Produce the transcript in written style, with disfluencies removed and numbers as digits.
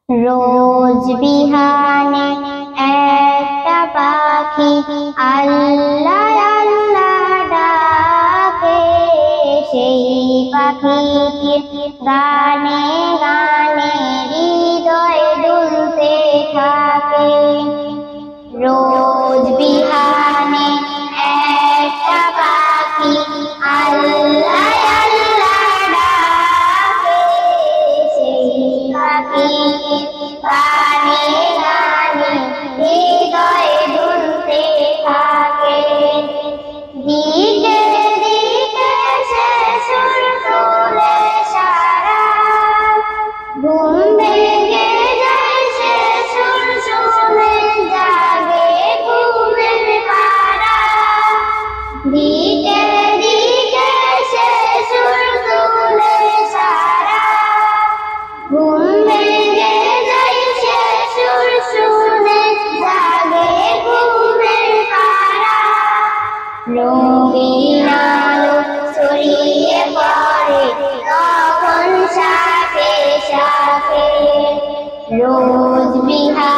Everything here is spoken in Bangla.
রোজ বিহানে একটা পাখি আল্লাহ আল্লাহ ডাকে, সেই পাখিটির গানে গানে হৃদয় দুলতে থাকে। রোজ বিহানে একটা পাখি আল্লাহ আল্লাহ ডাকে, সেই পাখিটির গানে গানে হৃদয় দুলতে থাকে। দিকে দিকে সে সুর তোলে সারা, ঘুম ভেঙে যায় সে সুর শুনে জাগে ঘুমের পাড়া। দিকে দিকে সে সুর তোলে সারা, ঘুম ভেঙে যায় সে সুর শুনে জাগে ঘুমের পাড়া। রঙিন আলো ছড়িয়ে পড়ে তখন শাখে শাখে, রোজ বিহার